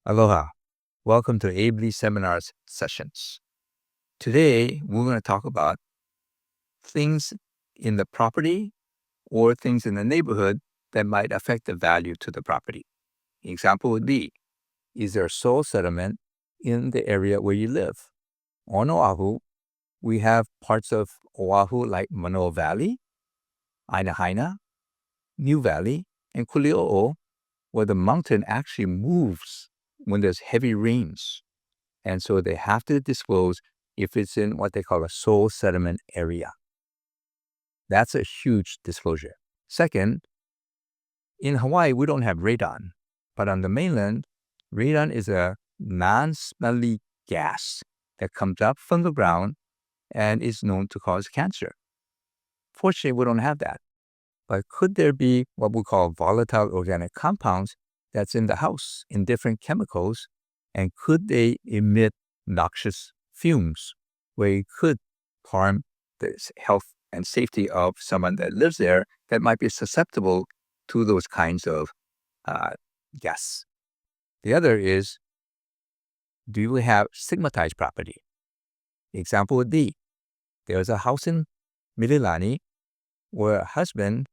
Aloha. Welcome to Ably Seminars sessions. Today, we're going to talk about things in the property or things in the neighborhood that might affect the value to the property. Example would be, is there soil sediment in the area where you live? On Oahu, we have parts of Oahu like Manoa Valley, Ainahaina, New Valley, and Kuli'o'o, where the mountain actually moves when there's heavy rains. And so they have to disclose if it's in what they call a soil sediment area. That's a huge disclosure. Second, in Hawaii, we don't have radon, but on the mainland, radon is a non-smelly gas that comes up from the ground and is known to cause cancer. Fortunately, we don't have that. But could there be what we call volatile organic compounds that's in the house in different chemicals, and could they emit noxious fumes where it could harm the health and safety of someone that lives there that might be susceptible to those kinds of gas? The other is, do we have stigmatized property? Example would be, there's a house in Mililani where a husband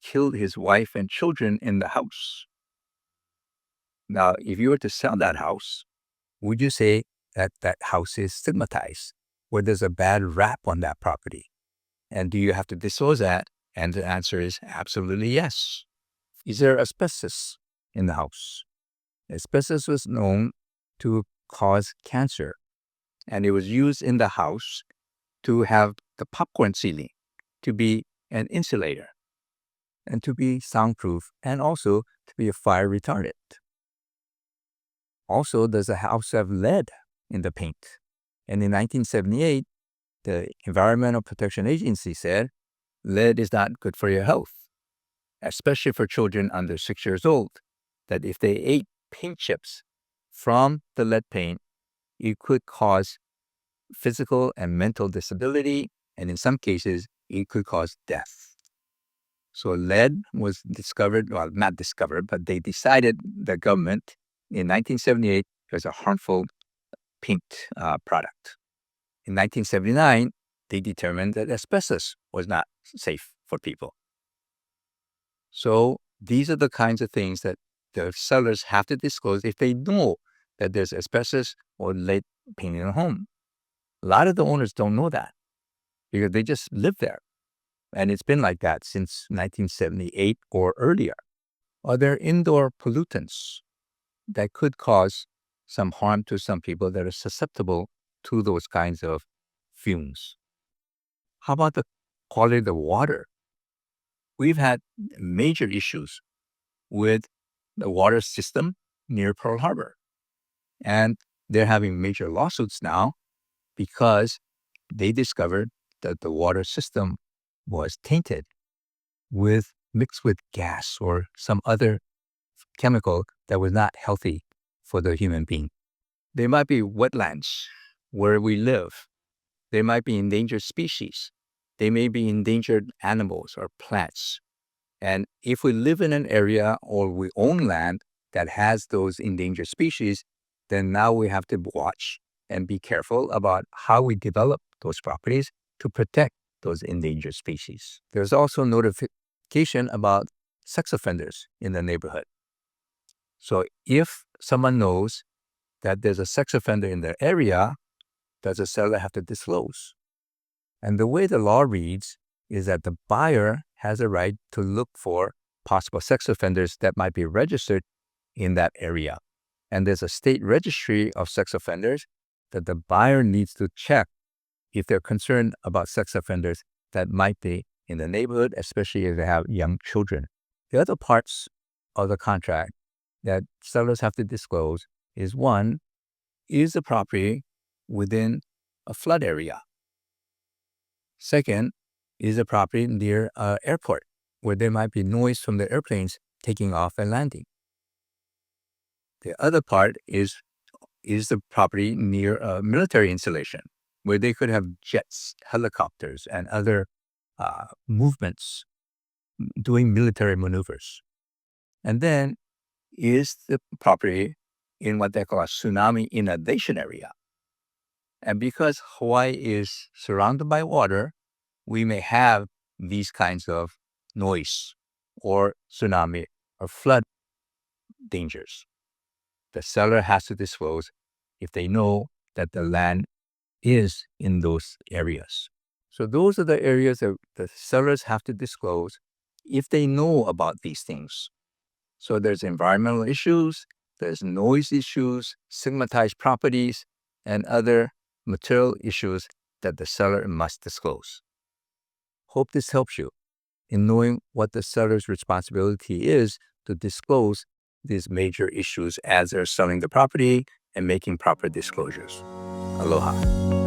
killed his wife and children in the house. Now, if you were to sell that house, would you say that that house is stigmatized, where there's a bad rap on that property? And do you have to disclose that? And the answer is absolutely yes. Is there asbestos in the house? Asbestos was known to cause cancer, and it was used in the house to have the popcorn ceiling to be an insulator and to be soundproof and also to be a fire retardant. Also, does the house have lead in the paint? And in 1978, the Environmental Protection Agency said lead is not good for your health, especially for children under 6 years old, that if they ate paint chips from the lead paint, it could cause physical and mental disability, and in some cases, it could cause death. So lead was discovered, well, not discovered, but they decided, the government, in 1978, it was a harmful paint product. In 1979, they determined that asbestos was not safe for people. So these are the kinds of things that the sellers have to disclose if they know that there's asbestos or lead paint in a home. A lot of the owners don't know that because they just live there. And it's been like that since 1978 or earlier. Are there indoor pollutants that could cause some harm to some people that are susceptible to those kinds of fumes? How about the quality of the water? We've had major issues with the water system near Pearl Harbor. And they're having major lawsuits now because they discovered that the water system was tainted mixed with gas or some other chemical that was not healthy for the human being. There might be wetlands where we live. There might be endangered species. They may be endangered animals or plants. And if we live in an area or we own land that has those endangered species, then now we have to watch and be careful about how we develop those properties to protect those endangered species. There's also notification about sex offenders in the neighborhood. So if someone knows that there's a sex offender in their area, does the seller have to disclose? And the way the law reads is that the buyer has a right to look for possible sex offenders that might be registered in that area. And there's a state registry of sex offenders that the buyer needs to check if they're concerned about sex offenders that might be in the neighborhood, especially if they have young children. The other parts of the contract that sellers have to disclose is, one, is the property within a flood area? Second, is the property near an airport where there might be noise from the airplanes taking off and landing? The other part is the property near a military installation where they could have jets, helicopters, and other movements doing military maneuvers? And then, is the property in what they call a tsunami inundation area. And because Hawaii is surrounded by water, we may have these kinds of noise or tsunami or flood dangers. The seller has to disclose if they know that the land is in those areas. So those are the areas that the sellers have to disclose if they know about these things. So there's environmental issues, there's noise issues, stigmatized properties, and other material issues that the seller must disclose. Hope this helps you in knowing what the seller's responsibility is to disclose these major issues as they're selling the property and making proper disclosures. Aloha.